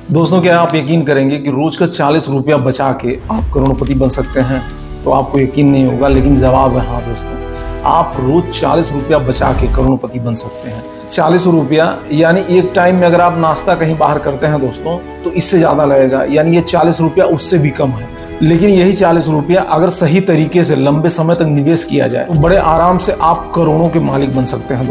दोस्तों, क्या आप यकीन करेंगे कि रोज का 40 रुपया बचा के आप करोड़पति बन सकते हैं? तो आपको यकीन नहीं होगा, लेकिन जवाब है हाँ दोस्तों। आप रोज 40 रुपया बचा के करोड़पति बन सकते हैं। 40 रुपया यानी एक टाइम में अगर आप नाश्ता कहीं बाहर करते हैं दोस्तों, तो इससे ज्यादा लगेगा, यानी ये 40 रुपया उससे भी कम है। लेकिन यही 40 रुपया अगर सही तरीके से लंबे समय तक निवेश किया जाए तो बड़े आराम से आप करोड़ों के मालिक बन सकते हैं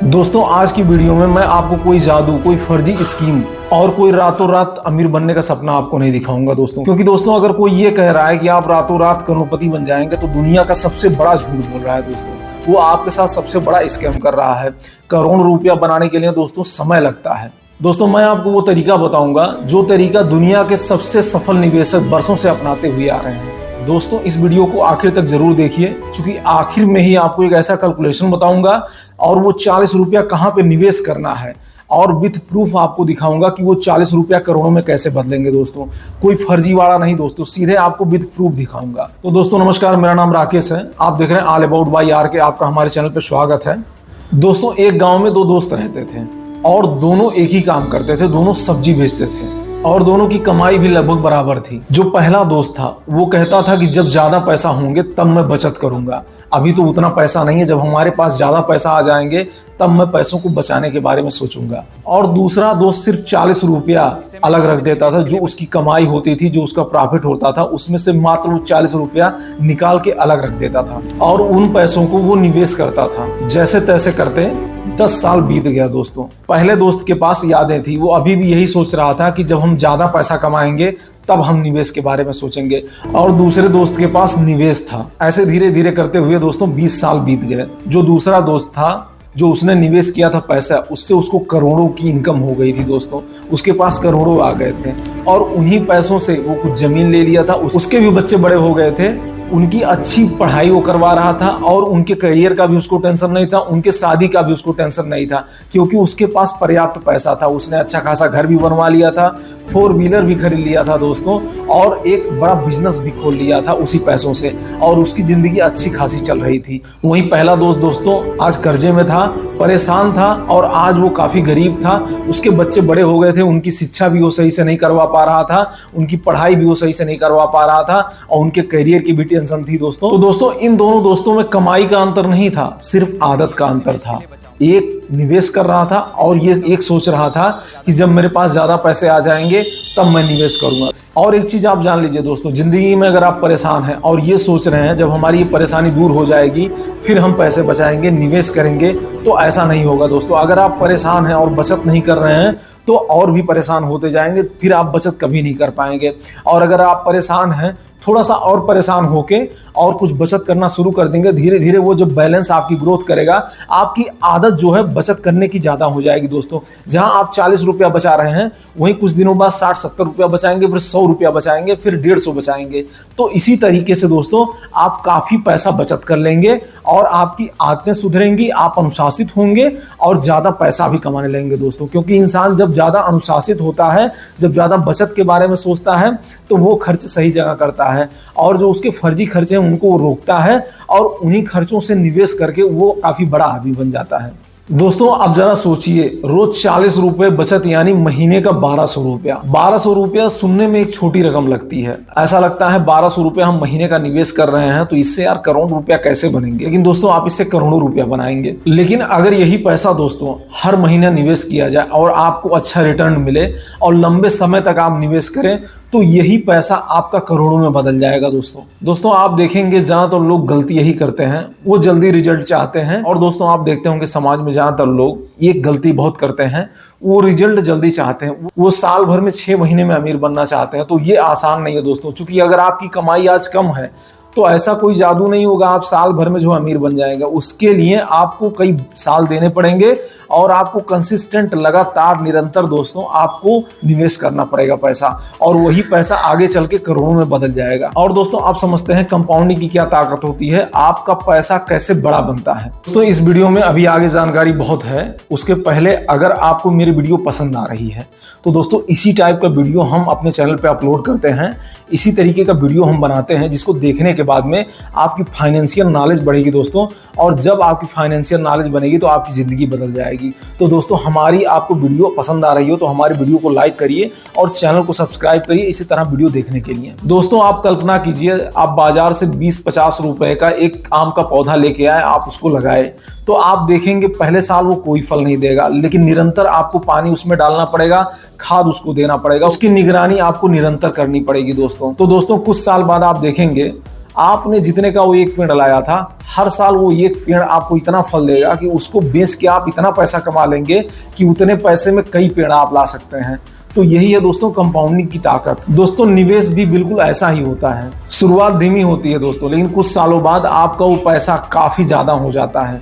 दोस्तों। आज की वीडियो में मैं आपको कोई जादू, कोई फर्जी स्कीम और कोई रातों रात अमीर बनने का सपना आपको नहीं दिखाऊंगा दोस्तों। क्योंकि दोस्तों, अगर कोई ये कह रहा है कि आप रातों रात करोड़पति बन जाएंगे तो दुनिया का सबसे बड़ा झूठ बोल रहा है दोस्तों। वो आपके साथ सबसे बड़ा स्कैम कर रहा है। करोड़ रुपया बनाने के लिए दोस्तों समय लगता है। दोस्तों, मैं आपको वो तरीका बताऊंगा जो तरीका दुनिया के सबसे सफल निवेशक वर्षों से अपनाते हुए आ रहे हैं। दोस्तों, इस वीडियो को आखिर तक जरूर देखिए, क्योंकि आखिर में ही आपको एक ऐसा कैलकुलेशन बताऊंगा और वो 40 रुपया कहाँ पे निवेश करना है और विथ प्रूफ आपको दिखाऊंगा कि वो 40 रुपया करोड़ों में कैसे बदलेंगे दोस्तों। कोई फर्जीवाड़ा नहीं दोस्तों, सीधे आपको विथ प्रूफ दिखाऊंगा। तो दोस्तों नमस्कार, मेरा नाम राकेश है। आप देख रहे हैं ऑल अबाउट बाय आर के। आपका हमारे चैनल पर स्वागत है। दोस्तों, एक गाँव में दो दोस्त रहते थे और दोनों एक ही काम करते थे। दोनों सब्जी बेचते थे और दोनों की कमाई भी लगभग बराबर थी। जो पहला दोस्त था वो कहता था कि जब ज्यादा पैसा होंगे तब मैं बचत करूंगा, अभी तो उतना पैसा नहीं है, जब हमारे पास ज्यादा पैसा आ जाएंगे तब मैं पैसों को बचाने के बारे में सोचूंगा। और दूसरा दोस्त सिर्फ 40 रुपया अलग रख देता था, जो उसकी कमाई होती थी, जो उसका प्रॉफिट होता था, उसमें से मात्र वो 40 रुपया निकाल के अलग रख देता था और उन पैसों को वो निवेश करता था। जैसे तैसे करते 10 साल बीत गया दोस्तों। पहले दोस्त के पास यादें थी, वो अभी भी यही सोच रहा था कि जब हम ज्यादा पैसा कमाएंगे तब हम निवेश के बारे में सोचेंगे। और दूसरे दोस्त के पास निवेश था। ऐसे धीरे धीरे करते हुए दोस्तों 20 साल बीत गए। जो दूसरा दोस्त था, जो उसने निवेश किया था पैसा, उससे उसको करोड़ों की इनकम हो गई थी दोस्तों। उसके पास करोड़ों आ गए थे और उन्हीं पैसों से वो कुछ जमीन ले लिया था। उसके भी बच्चे बड़े हो गए थे, उनकी अच्छी पढ़ाई वो करवा रहा था और उनके करियर का भी उसको टेंशन नहीं था, उनके शादी का भी उसको टेंशन नहीं था, क्योंकि उसके पास पर्याप्त पैसा था। उसने अच्छा खासा घर भी बनवा लिया था, 4 व्हीलर भी खरीद लिया था दोस्तों, और एक बड़ा बिजनेस भी खोल लिया था उसी पैसों से, और उसकी जिंदगी अच्छी खासी चल रही थी। वहीं पहला दोस्त दोस्तों आज कर्जे में था, परेशान था और आज वो काफी गरीब था। उसके बच्चे बड़े हो गए थे, उनकी शिक्षा भी वो सही से नहीं करवा पा रहा था, उनकी पढ़ाई भी वो सही से नहीं करवा पा रहा था और उनके करियर की भी टेंशन थी दोस्तों। तो दोस्तों, इन दोनों दोस्तों में कमाई का अंतर नहीं था, सिर्फ आदत का अंतर था। एक निवेश कर रहा था और ये एक सोच रहा था कि जब मेरे पास ज्यादा पैसे आ जाएंगे तब मैं निवेश करूंगा। और एक चीज आप जान लीजिए दोस्तों, जिंदगी में अगर आप परेशान हैं और ये सोच रहे हैं जब हमारी ये परेशानी दूर हो जाएगी फिर हम पैसे बचाएंगे, निवेश करेंगे, तो ऐसा नहीं होगा दोस्तों। अगर आप परेशान हैं और बचत नहीं कर रहे हैं तो और भी परेशान होते जाएंगे, फिर आप बचत कभी नहीं कर पाएंगे। और अगर आप परेशान हैं, थोड़ा सा और परेशान होके और कुछ बचत करना शुरू कर देंगे, धीरे धीरे वो जो बैलेंस आपकी ग्रोथ करेगा, आपकी आदत जो है बचत करने की ज्यादा हो जाएगी दोस्तों। जहां आप 40 रुपया बचा रहे हैं, वहीं कुछ दिनों बाद 60-70 रुपया बचाएंगे, फिर 100 रुपया बचाएंगे, फिर 150 बचाएंगे। तो इसी तरीके से दोस्तों आप काफी पैसा बचत कर लेंगे और आपकी आदतें सुधरेंगी, आप अनुशासित होंगे और ज्यादा पैसा भी कमाने लगेंगे दोस्तों। क्योंकि इंसान जब ज्यादा अनुशासित होता है, जब ज्यादा बचत के बारे में सोचता है, तो वो खर्च सही जगह करता है और जो उसके फर्जी खर्चे हैं उनको वो रोकता है और उन्हीं खर्चों से निवेश करके वो काफी बड़ा आदमी बन जाता है। दोस्तों, आप जरा सोचिए, रोज 40 रुपए बचत यानी महीने का 1200 रुपया। 1200 रुपया सुनने में एक छोटी रकम लगती है, ऐसा लगता है 1200 रुपया हम महीने का निवेश कर रहे हैं तो इससे यार करोड़ रुपया कैसे बनेंगे। लेकिन दोस्तों, आप इससे करोड़ों रुपया बनाएंगे। लेकिन अगर यही पैसा दोस्तों हर महीने निवेश किया जाए और आपको अच्छा रिटर्न मिले और लंबे समय तक आप निवेश करें, तो यही पैसा आपका करोड़ों में बदल जाएगा दोस्तों। आप देखेंगे ज्यादातर लोग गलती यही करते हैं, वो जल्दी रिजल्ट चाहते हैं। और दोस्तों, आप देखते होंगे समाज में ज्यादातर लोग एक गलती बहुत करते हैं, वो रिजल्ट जल्दी चाहते हैं, वो साल भर में 6 महीने में अमीर बनना चाहते हैं। तो ये आसान नहीं है दोस्तों, क्योंकि अगर आपकी कमाई आज कम है तो ऐसा कोई जादू नहीं होगा आप साल भर में जो अमीर बन जाएगा। उसके लिए आपको कई साल देने पड़ेंगे और आपको कंसिस्टेंट, लगातार, निरंतर दोस्तों आपको निवेश करना पड़ेगा पैसा, और वही पैसा आगे चल के करोड़ों में बदल जाएगा। और दोस्तों, आप समझते हैं कंपाउंडिंग की क्या ताकत होती है, आपका पैसा कैसे बड़ा बनता है। दोस्तों, इस वीडियो में अभी आगे जानकारी बहुत है। उसके पहले अगर आपको मेरी वीडियो पसंद आ रही है तो दोस्तों इसी टाइप का वीडियो हम अपने चैनल पे अपलोड करते हैं, इसी तरीके का वीडियो हम बनाते हैं जिसको देखने के के बाद में आपकी फाइनेंशियल नॉलेज बढ़ेगी दोस्तों, और जब आपकी फाइनेंशियल नॉलेज बनेगी तो आपकी ज़िंदगी बदल जाएगी। तो दोस्तों हमारी आपको वीडियो पसंद आ रही हो तो हमारी वीडियो को लाइक करिए और चैनल को सब्सक्राइब करिए इसी तरह वीडियो देखने के लिए। दोस्तों आप कल्पना कीजिए, आप बाजार से 20-50 रुपए का एक आम का पौधा लेके आए, आप उसको लगाए, तो आप देखेंगे पहले साल वो कोई फल नहीं देगा, लेकिन निरंतर आपको पानी उसमें डालना पड़ेगा, खाद उसको देना पड़ेगा, उसकी निगरानी आपको निरंतर करनी पड़ेगी दोस्तों। तो दोस्तों कुछ साल बाद आप देखेंगे आपने जितने का वो एक पेड़ लाया था, हर साल वो एक पेड़ आपको इतना फल देगा कि उसको बेच के आप इतना पैसा कमा लेंगे कि उतने पैसे में कई पेड़ आप ला सकते हैं। तो यही है दोस्तों कंपाउंडिंग की ताकत। दोस्तों निवेश भी बिल्कुल ऐसा ही होता है, शुरुआत धीमी होती है दोस्तों, लेकिन कुछ सालों बाद आपका वो पैसा काफी ज्यादा हो जाता है।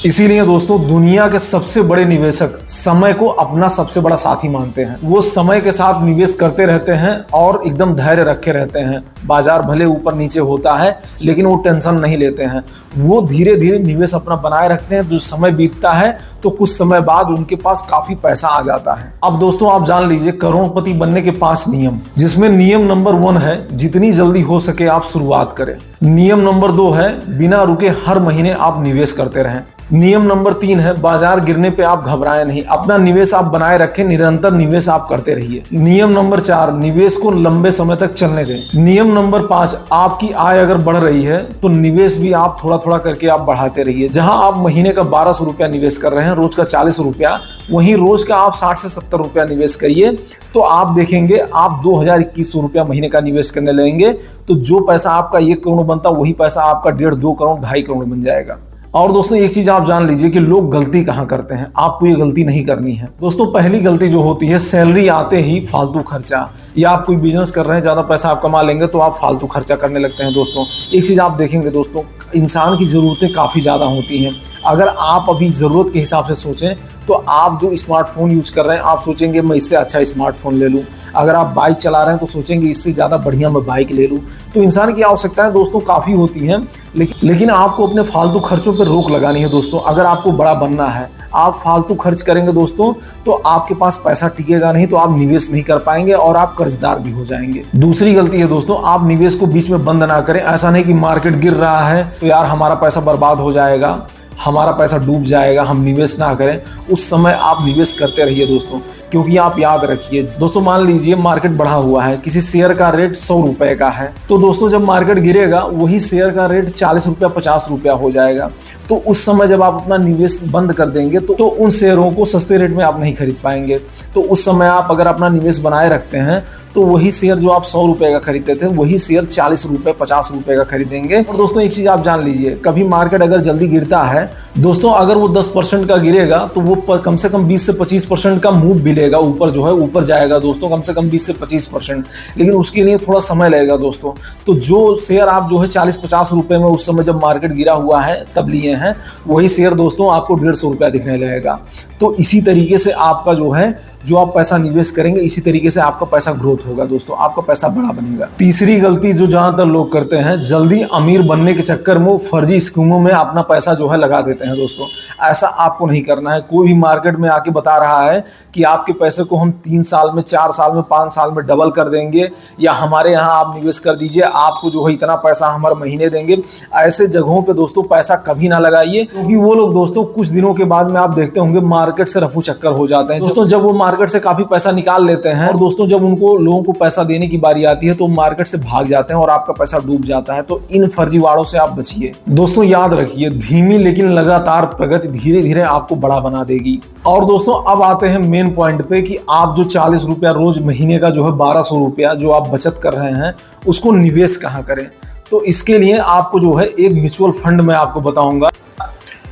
इसीलिए दोस्तों दुनिया के सबसे बड़े निवेशक समय को अपना सबसे बड़ा साथी मानते हैं। वो समय के साथ निवेश करते रहते हैं और एकदम धैर्य रखे रहते हैं। बाजार भले ऊपर नीचे होता है लेकिन वो टेंशन नहीं लेते हैं, वो धीरे धीरे निवेश अपना बनाए रखते हैं। जो समय बीतता है तो कुछ समय बाद उनके पास काफी पैसा आ जाता है। अब दोस्तों आप जान लीजिए करोड़पति बनने के 5 नियम, जिसमें नियम नंबर 1 है जितनी जल्दी हो सके आप शुरुआत करें। नियम नंबर 2 है बिना रुके हर महीने आप निवेश करते रहें। नियम नंबर 3 है बाजार गिरने पे आप घबराएं नहीं, अपना निवेश आप बनाए रखें, निरंतर निवेश आप करते रहिए। नियम नंबर 4 निवेश को लंबे समय तक चलने दें। नियम नंबर 5 आपकी आय अगर बढ़ रही है तो निवेश भी आप थोड़ा थोड़ा करके आप बढ़ाते रहिए। जहां आप महीने का 1200 रुपया निवेश कर रहे हैं, रोज का 40 रुपया, वहीं रोज का आप 60 से 70 रुपया निवेश करिए, तो आप देखेंगे आप 2000-2100 रुपया महीने का निवेश करने लगेंगे। तो जो पैसा आपका 1 करोड़ बनता वही पैसा आपका 1.5-2 करोड़ 2.5 करोड़ बन जाएगा। और दोस्तों एक चीज आप जान लीजिए कि लोग गलती कहां करते हैं, आपको ये गलती नहीं करनी है। दोस्तों पहली गलती जो होती है सैलरी आते ही फालतू खर्चा, या आप कोई बिजनेस कर रहे हैं, ज्यादा पैसा आप कमा लेंगे तो आप फालतू खर्चा करने लगते हैं। दोस्तों एक चीज आप देखेंगे दोस्तों, इंसान की जरूरतें काफी ज्यादा होती हैं। अगर आप अभी जरूरत के हिसाब से सोचें तो आप जो स्मार्टफोन यूज कर रहे हैं आप सोचेंगे मैं इससे अच्छा स्मार्टफोन ले लूं। अगर आप बाइक चला रहे हैं तो सोचेंगे इससे ज़्यादा बढ़िया मैं बाइक ले लूं। तो इंसान की आवश्यकताएं दोस्तों काफ़ी होती हैं, लेकिन आपको अपने फालतू खर्चों पर रोक लगानी है दोस्तों। अगर आपको बड़ा बनना है, आप फालतू खर्च करेंगे दोस्तों तो आपके पास पैसा टिकेगा नहीं, तो आप निवेश नहीं कर पाएंगे और आप कर्जदार भी हो जाएंगे। दूसरी गलती है दोस्तों, आप निवेश को बीच में बंद ना करें। ऐसा नहीं कि मार्केट गिर रहा है तो यार हमारा पैसा बर्बाद हो जाएगा, हमारा पैसा डूब जाएगा, हम निवेश ना करें। उस समय आप निवेश करते रहिए दोस्तों, क्योंकि आप याद रखिए दोस्तों, मान लीजिए मार्केट बढ़ा हुआ है, किसी शेयर का रेट 100 रुपए का है, तो दोस्तों जब मार्केट गिरेगा वही शेयर का रेट 40 रुपया 50 रुपया हो जाएगा। तो उस समय जब आप अपना निवेश बंद कर देंगे तो उन शेयरों को सस्ते रेट में आप नहीं खरीद पाएंगे। तो उस समय आप अगर अपना निवेश बनाए रखते हैं तो वही शेयर जो आप 100 रुपए का खरीदते थे वही शेयर 40 रुपए 50 रुपए का खरीदेंगे। और दोस्तों एक चीज आप जान लीजिए, कभी मार्केट अगर जल्दी गिरता है दोस्तों, अगर वो 10% का गिरेगा तो वो कम से कम 20 से 25% का मूव भी लेगा, ऊपर जो है ऊपर जाएगा दोस्तों, कम से कम 20 से 25%, लेकिन उसके लिए थोड़ा समय लगेगा दोस्तों। तो जो शेयर आप जो है 40-50 रुपए में उस समय जब मार्केट गिरा हुआ है तब लिए हैं, वही शेयर दोस्तों आपको 150 रुपया दिखने लगेगा। तो इसी तरीके से आपका जो है, जो आप पैसा निवेश करेंगे इसी तरीके से आपका पैसा ग्रोथ होगा दोस्तों, आपका पैसा बड़ा बनेगा। तीसरी गलती जो ज्यादातर लोग करते हैं, जल्दी अमीर बनने के चक्कर में वो फर्जी स्कीमों में अपना पैसा जो है लगा देते हैं दोस्तों। ऐसा आपको नहीं करना है। कोई भी मार्केट में आके बता रहा है कि आपके पैसे को हम 3 साल में, 4 साल में, 5 साल में डबल कर देंगे, या हमारे यहाँ आप निवेश कर दीजिए आपको जो है इतना पैसा हमारे महीने देंगे, ऐसे जगहों पे दोस्तों पैसा कभी ना लगाइए, क्योंकि वो लोग दोस्तों कुछ दिनों के बाद में आप देखते होंगे मार्केट से रफू चक्कर हो जाते हैं दोस्तों। जब वो मार्केट से काफी पैसा निकाल लेते हैं और दोस्तों जब उनको लोगों को पैसा देने की बारी आती है तो मार्केट से भाग जाते हैं और आपका पैसा डूब जाता है। तो इन फर्जीवाड़ों से आप बचिए दोस्तों। याद रखिए धीमी लेकिन लगातार प्रगति धीरे धीरे आपको बड़ा बना देगी। और दोस्तों अब आते हैं मेन पॉइंट पे कि आप जो 40 रुपया रोज महीने का जो है 1200 रुपया जो आप बचत कर रहे हैं उसको निवेश कहाँ करें। तो इसके लिए आपको जो है एक म्यूचुअल फंड में आपको बताऊंगा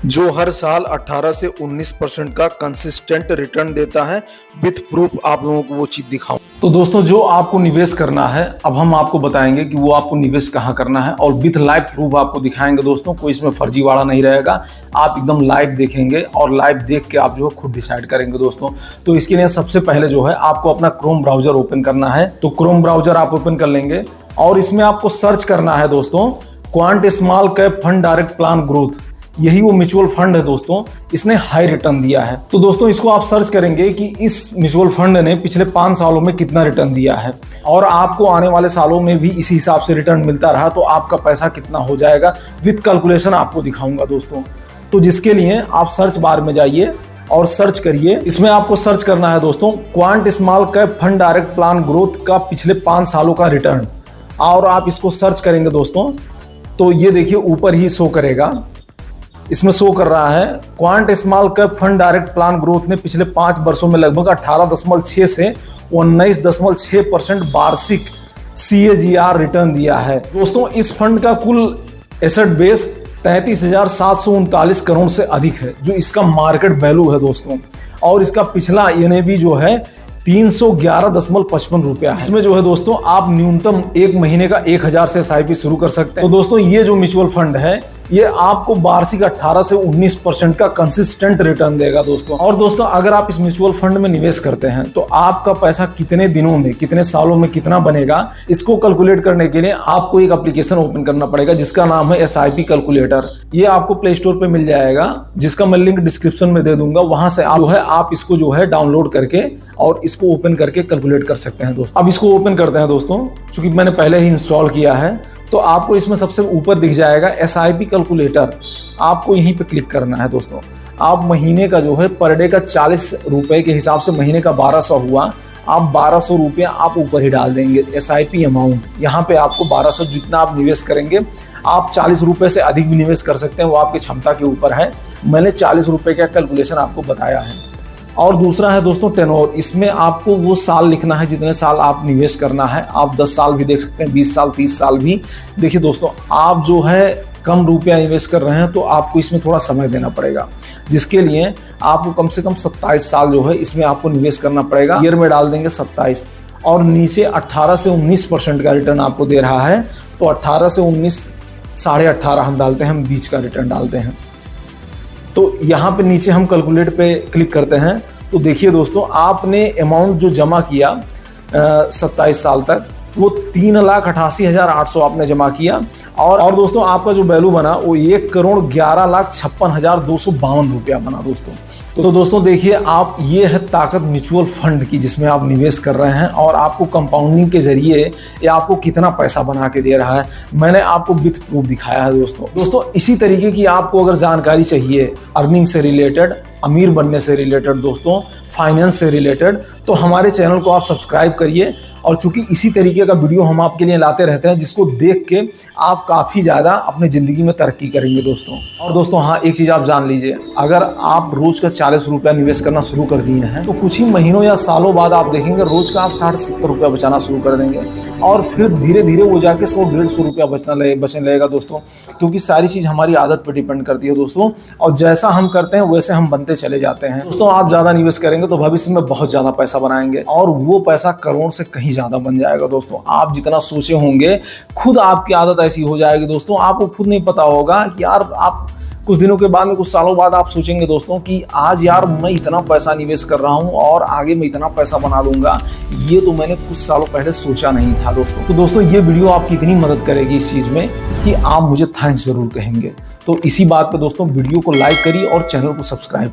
जो हर साल 18 से 19% का कंसिस्टेंट रिटर्न देता है। विथ प्रूफ आप लोगों को वो चीज दिखाऊं। तो दोस्तों जो आपको निवेश करना है, अब हम आपको बताएंगे कि वो आपको निवेश कहाँ करना है और विथ लाइव प्रूफ आपको दिखाएंगे दोस्तों। कोई इसमें फर्जीवाड़ा नहीं रहेगा, आप एकदम लाइव देखेंगे और लाइव देख के आप जो है खुद डिसाइड करेंगे दोस्तों। तो इसके लिए सबसे पहले जो है आपको अपना क्रोम ब्राउजर ओपन करना है। तो क्रोम ब्राउजर आप ओपन कर लेंगे और इसमें आपको सर्च करना है दोस्तों quant small cap fund direct plan growth. यही वो म्यूचुअल फंड है दोस्तों, इसने हाई रिटर्न दिया है। तो दोस्तों इसको आप सर्च करेंगे कि इस म्यूचुअल फंड ने पिछले 5 सालों में कितना रिटर्न दिया है और आपको आने वाले सालों में भी इसी हिसाब से रिटर्न मिलता रहा तो आपका पैसा कितना हो जाएगा, विद कैलकुलेशन आपको दिखाऊंगा दोस्तों। तो जिसके लिए आप सर्च बार में जाइए और सर्च करिए। इसमें आपको सर्च करना है दोस्तों quant small cap fund direct plan growth का पिछले 5 सालों का रिटर्न, और आप इसको सर्च करेंगे दोस्तों तो ये देखिए ऊपर ही शो करेगा, इसमें शो कर रहा है quant small cap fund direct plan growth ने पिछले 5 वर्षों में लगभग 18.6 से 19.6% वार्षिक CAGR रिटर्न दिया है। दोस्तों इस फंड का कुल एसेट बेस 33,739 करोड़ से अधिक है, जो इसका मार्केट वैल्यू है दोस्तों, और इसका पिछला NAV जो है 311.55 रुपया है। इसमें जो है दोस्तों आप न्यूनतम 1 महीने का 1000 से SIP शुरू कर सकते हैं। तो दोस्तों ये जो म्यूचुअल फंड है ये आपको वार्षिक 18 से 19% का कंसिस्टेंट रिटर्न देगा दोस्तों। और दोस्तों अगर आप इस म्यूचुअल फंड में निवेश करते हैं तो आपका पैसा कितने दिनों में, कितने सालों में कितना बनेगा, इसको कैलकुलेट करने के लिए आपको एक एप्लीकेशन ओपन करना पड़ेगा जिसका नाम है SIP कैलकुलेटर। ये आपको प्ले स्टोर पे मिल जाएगा, जिसका मैं लिंक डिस्क्रिप्शन में दे दूंगा। वहां से आप इसको जो है डाउनलोड करके और इसको ओपन करके कैलकुलेट कर सकते हैं दोस्तों। अब इसको ओपन करते हैं दोस्तों, चूंकि मैंने पहले ही इंस्टॉल किया है तो आपको इसमें सबसे ऊपर दिख जाएगा SIP कैलकुलेटर, आपको यहीं पे क्लिक करना है दोस्तों। आप महीने का जो है पर डे का 40 रुपए के हिसाब से महीने का 1200 हुआ, आप 1200 रुपया आप ऊपर ही डाल देंगे SIP अमाउंट। यहाँ पे आपको 1200 जितना आप निवेश करेंगे, आप 40 रुपए से अधिक भी निवेश कर सकते हैं, वो आपकी क्षमता के ऊपर है। मैंने 40 रुपए का कैलकुलेशन आपको बताया है। और दूसरा है दोस्तों टेनोर, इसमें आपको वो साल लिखना है जितने साल आप निवेश करना है। आप 10 साल भी देख सकते हैं, 20 साल, 30 साल भी। देखिए दोस्तों आप जो है कम रुपया निवेश कर रहे हैं तो आपको इसमें थोड़ा समय देना पड़ेगा, जिसके लिए आपको कम से कम 27 साल जो है इसमें आपको निवेश करना पड़ेगा। ईयर में डाल देंगे 27 और नीचे 18 से 19% का रिटर्न आपको दे रहा है, तो 18 से 19, 18.5 हम डालते हैं, हम बीच का रिटर्न डालते हैं। तो यहाँ पे नीचे हम कैलकुलेट पे क्लिक करते हैं तो देखिए दोस्तों आपने अमाउंट जो जमा किया 27 साल तक वो 3,88,800 आपने जमा किया, और दोस्तों आपका जो वैल्यू बना वो 1,11,56,252 रुपया बना दोस्तों। तो दोस्तों देखिए आप, ये है ताकत म्यूचुअल फंड की जिसमें आप निवेश कर रहे हैं और आपको कंपाउंडिंग के जरिए ये आपको कितना पैसा बना के दे रहा है। मैंने आपको विथ प्रूफ दिखाया है दोस्तों। इसी तरीके की आपको अगर जानकारी चाहिए अर्निंग से रिलेटेड, अमीर बनने से रिलेटेड दोस्तों, फाइनेंस से रिलेटेड, तो हमारे चैनल को आप सब्सक्राइब करिए। और चूंकि इसी तरीके का वीडियो हम आपके लिए लाते रहते हैं जिसको देख के आप काफ़ी ज़्यादा अपनी ज़िंदगी में तरक्की करेंगे दोस्तों। और दोस्तों हाँ, एक चीज़ आप जान लीजिए, अगर आप रोज़ का 40 रुपया निवेश करना शुरू कर दिए हैं तो कुछ ही महीनों या सालों बाद आप देखेंगे रोज़ का आप 60-70 रुपया बचाना शुरू कर देंगे, और फिर धीरे धीरे वो जाके 100-150 रुपया बचने लगेगा दोस्तों। क्योंकि सारी चीज़ हमारी आदत पर डिपेंड करती है दोस्तों, और जैसा हम करते हैं वैसे हम बनते चले जाते हैं दोस्तों। आप ज़्यादा निवेश करेंगे तो भविष्य में बहुत ज़्यादा पैसा बनाएंगे, और वो पैसा करोड़ से कहीं ज़्यादा बन जाएगा दोस्तों। आप जितना सोचे होंगे, खुद आपकी आदत ऐसी हो जाएगी दोस्तों, आपको खुद नहीं पता होगा कि यार, आप कुछ दिनों के बाद में, कुछ सालों बाद आप सोचेंगे दोस्तों कि आज यार मैं इतना पैसा निवेश कर रहा हूं और आगे मैं इतना पैसा बना लूंगा, ये तो मैंने कुछ सालों पहले सोचा नहीं था दोस्तों। तो दोस्तों ये वीडियो आपकी इतनी मदद करेगी इस चीज में कि आप मुझे थैंक्स जरूर कहेंगे। तो इसी बात पे दोस्तों वीडियो को लाइक करिए और चैनल को सब्सक्राइब